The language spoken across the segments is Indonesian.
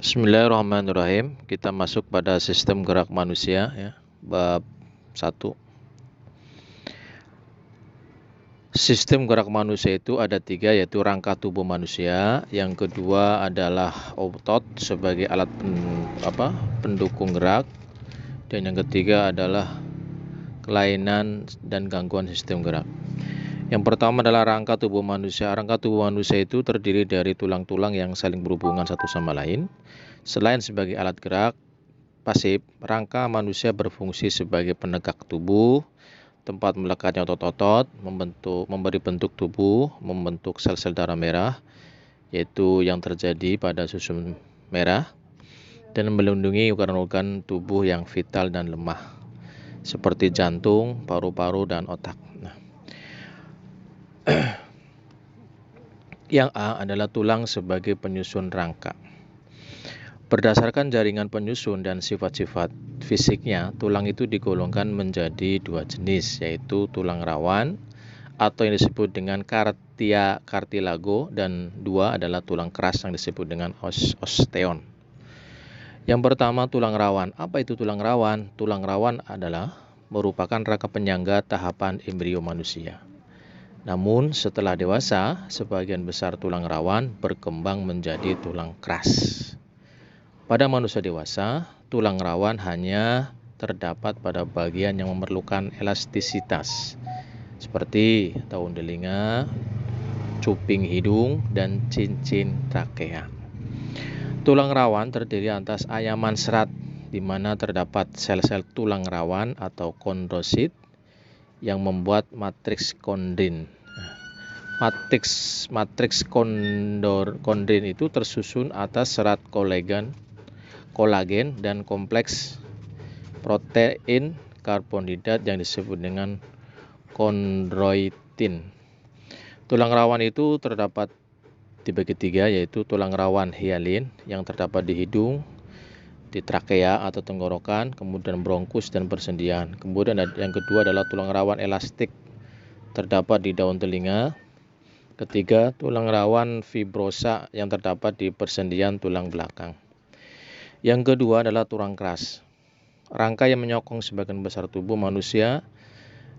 Bismillahirrahmanirrahim. Kita masuk pada sistem gerak manusia ya. Bab 1. Sistem gerak manusia itu ada 3, yaitu rangka tubuh manusia. Yang kedua adalah otot sebagai alat pendukung gerak. Dan yang ketiga adalah kelainan dan gangguan sistem gerak. Yang pertama adalah rangka tubuh manusia. Rangka tubuh manusia itu terdiri dari tulang-tulang yang saling berhubungan satu sama lain. Selain sebagai alat gerak pasif, rangka manusia berfungsi sebagai penegak tubuh, tempat melekatnya otot-otot, memberi bentuk tubuh, membentuk sel-sel darah merah, yaitu yang terjadi pada susun merah, dan melindungi organ-organ tubuh yang vital dan lemah, seperti jantung, paru-paru, dan otak. Yang A adalah tulang sebagai penyusun rangka. Berdasarkan jaringan penyusun dan sifat-sifat fisiknya, tulang itu digolongkan menjadi 2 jenis, yaitu tulang rawan atau yang disebut dengan cartilago, dan 2 adalah tulang keras yang disebut dengan osteon. Yang pertama, tulang rawan. Apa itu tulang rawan? Tulang rawan adalah merupakan rangka penyangga tahapan embrio manusia. Namun setelah dewasa, sebagian besar tulang rawan berkembang menjadi tulang keras. Pada manusia dewasa, tulang rawan hanya terdapat pada bagian yang memerlukan elastisitas, seperti daun telinga, cuping hidung, dan cincin trakea. Tulang rawan terdiri atas anyaman serat, di mana terdapat sel-sel tulang rawan atau kondrosit yang membuat matriks kondrin. Matriks kondrin itu tersusun atas serat kolagen dan kompleks protein karbonhidrat yang disebut dengan kondroitin. Tulang rawan itu terdapat dibagi 3, yaitu tulang rawan hialin yang terdapat di hidung, di trakea atau tenggorokan, kemudian bronkus dan persendian. Kemudian yang kedua adalah tulang rawan elastik terdapat di daun telinga. Ketiga, tulang rawan fibrosa yang terdapat di persendian tulang belakang. Yang kedua adalah tulang keras. Rangka yang menyokong sebagian besar tubuh manusia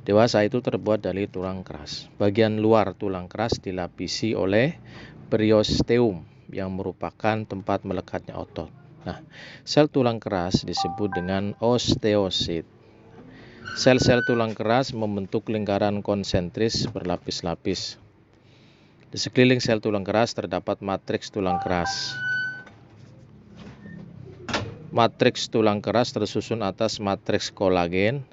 dewasa itu terbuat dari tulang keras. Bagian luar tulang keras dilapisi oleh periosteum yang merupakan tempat melekatnya otot. Sel tulang keras disebut dengan osteosit. Sel-sel tulang keras membentuk lingkaran konsentris berlapis-lapis. Di sekeliling sel tulang keras terdapat matriks tulang keras. Matriks tulang keras tersusun atas matriks kolagen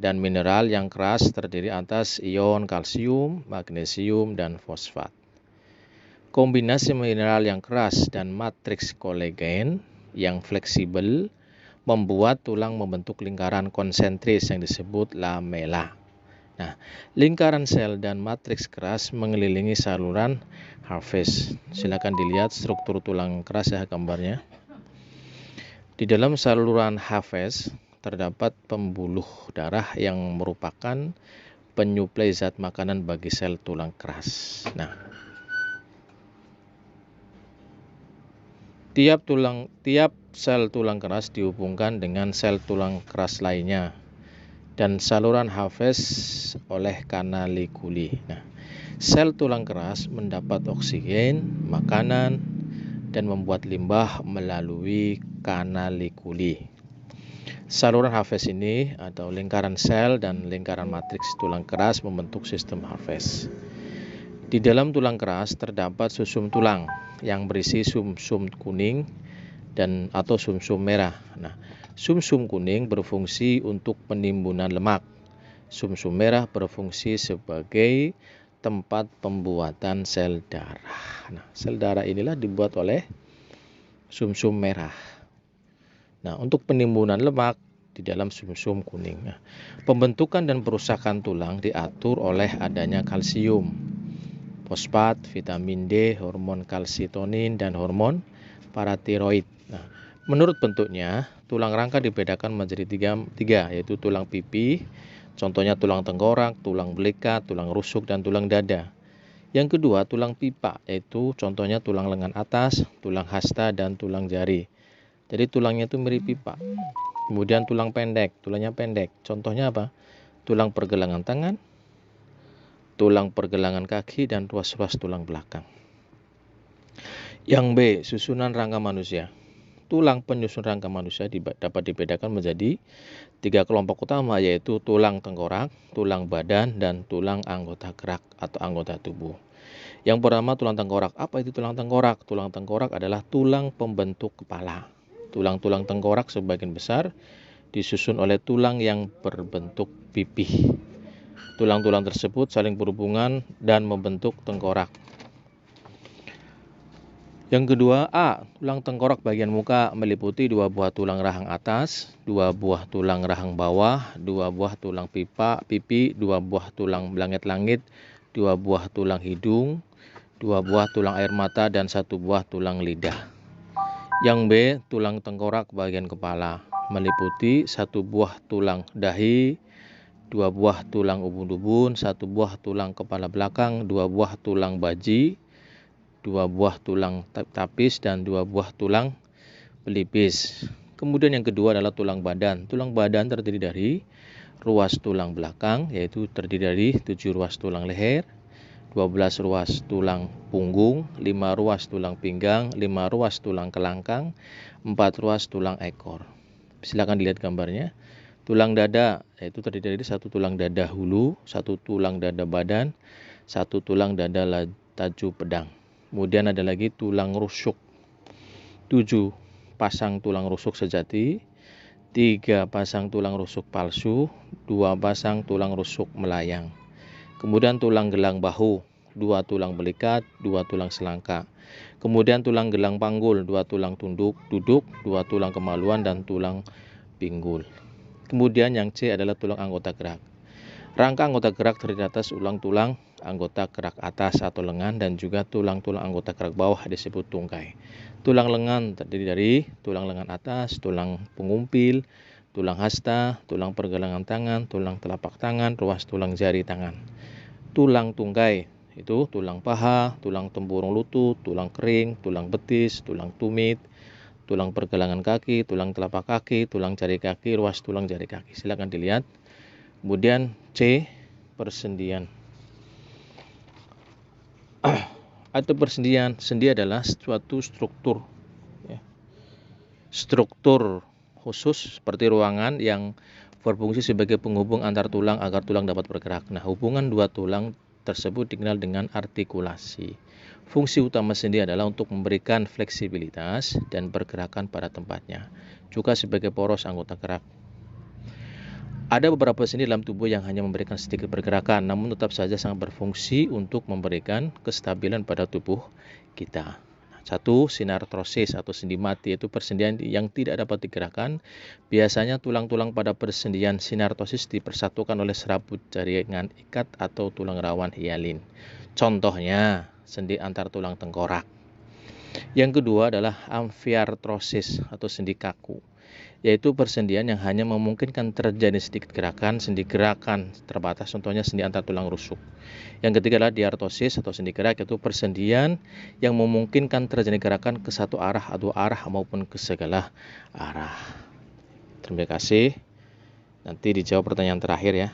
dan mineral yang keras terdiri atas ion kalsium, magnesium, dan fosfat. Kombinasi mineral yang keras dan matriks kolagen yang fleksibel membuat tulang membentuk lingkaran konsentris yang disebut lamela. Lingkaran sel dan matriks keras mengelilingi saluran Harvest. Silakan dilihat struktur tulang keras ya gambarnya. Di dalam saluran Harvest terdapat pembuluh darah yang merupakan penyuplai zat makanan bagi sel tulang keras. Tiap sel tulang keras dihubungkan dengan sel tulang keras lainnya dan saluran Harvest oleh kanalikuli. Sel tulang keras mendapat oksigen, makanan, dan membuat limbah melalui kanalikuli. Saluran Harvest ini atau lingkaran sel dan lingkaran matriks tulang keras membentuk sistem Harvest. Di dalam tulang keras terdapat susum tulang yang berisi sumsum kuning atau sumsum merah. Sumsum kuning berfungsi untuk penimbunan lemak. Sumsum merah berfungsi sebagai tempat pembuatan sel darah. Sel darah inilah dibuat oleh sumsum merah. Untuk penimbunan lemak di dalam sumsum kuning. Pembentukan dan perusakan tulang diatur oleh adanya kalsium, fosfat, vitamin D, hormon kalsitonin, dan hormon paratiroid. Menurut bentuknya, tulang rangka dibedakan menjadi tiga, yaitu tulang pipi, contohnya tulang tengkorak, tulang belikat, tulang rusuk, dan tulang dada. Yang kedua, tulang pipa, yaitu contohnya tulang lengan atas, tulang hasta, dan tulang jari. Jadi tulangnya itu mirip pipa. Kemudian tulang pendek, tulangnya pendek. Contohnya apa? Tulang pergelangan tangan, tulang pergelangan kaki, dan ruas-ruas tulang belakang. Yang B, susunan rangka manusia. Tulang penyusun rangka manusia dapat dibedakan menjadi 3 kelompok utama, yaitu tulang tengkorak, tulang badan, dan tulang anggota gerak atau anggota tubuh. Yang pertama, tulang tengkorak. Apa itu tulang tengkorak? Tulang tengkorak adalah tulang pembentuk kepala. Tulang-tulang tengkorak sebagian besar disusun oleh tulang yang berbentuk pipih. Tulang-tulang tersebut saling berhubungan dan membentuk tengkorak. Yang kedua, A. Tulang tengkorak bagian muka meliputi 2 buah tulang rahang atas, 2 buah tulang rahang bawah, 2 buah tulang pipi, 2 buah tulang langit-langit, 2 buah tulang hidung, 2 buah tulang air mata, dan 1 buah tulang lidah. Yang B. Tulang tengkorak bagian kepala meliputi 1 buah tulang dahi, 2 buah tulang ubun-ubun, 1 buah tulang kepala belakang, 2 buah tulang baji, 2 buah tulang tapis, dan 2 buah tulang pelipis. Kemudian yang kedua adalah tulang badan. Tulang badan terdiri dari ruas tulang belakang, yaitu terdiri dari 7 ruas tulang leher, 12 ruas tulang punggung, 5 ruas tulang pinggang, 5 ruas tulang kelangkang, 4 ruas tulang ekor. Silakan dilihat gambarnya. Tulang dada, yaitu terdiri dari 1 tulang dada hulu, 1 tulang dada badan, 1 tulang dada laju pedang. Kemudian ada lagi tulang rusuk, 7 pasang tulang rusuk sejati, 3 pasang tulang rusuk palsu, 2 pasang tulang rusuk melayang. Kemudian tulang gelang bahu, 2 tulang belikat, 2 tulang selangka. Kemudian tulang gelang panggul, 2 tulang duduk, 2 tulang kemaluan, dan tulang pinggul. Kemudian yang C adalah tulang anggota gerak. Rangka anggota gerak terdiri atas tulang anggota gerak atas atau lengan dan juga tulang-tulang anggota gerak bawah disebut tungkai. Tulang lengan terdiri dari tulang lengan atas, tulang pengumpil, tulang hasta, tulang pergelangan tangan, tulang telapak tangan, ruas tulang jari tangan. Tulang tungkai itu tulang paha, tulang tempurung lutut, tulang kering, tulang betis, tulang tumit, tulang pergelangan kaki, tulang telapak kaki, tulang jari kaki, ruas tulang jari kaki. Silakan dilihat. Kemudian C, persendian. Atau persendian. Sendi adalah suatu struktur, ya. Struktur khusus seperti ruangan yang berfungsi sebagai penghubung antar tulang agar tulang dapat bergerak. Nah, hubungan 2 tulang tersebut dikenal dengan artikulasi. Fungsi utama sendi adalah untuk memberikan fleksibilitas dan pergerakan pada tempatnya, juga sebagai poros anggota gerak. Ada beberapa sendi dalam tubuh yang hanya memberikan sedikit pergerakan, namun tetap saja sangat berfungsi untuk memberikan kestabilan pada tubuh kita. 1. Sinartrosis atau sendi mati, yaitu persendian yang tidak dapat digerakkan. Biasanya tulang-tulang pada persendian sinartrosis dipersatukan oleh serabut jaringan ikat atau tulang rawan hialin. Contohnya, sendi antar tulang tengkorak. Yang kedua adalah amfiartrosis atau sendi kaku, yaitu persendian yang hanya memungkinkan terjadi sedikit gerakan, sendi gerakan terbatas, contohnya sendi antar tulang rusuk. Yang ketiga adalah diartosis atau sendi gerak, yaitu persendian yang memungkinkan terjadi gerakan ke satu arah, dua arah, maupun ke segala arah. Terima kasih. Nanti dijawab pertanyaan terakhir ya.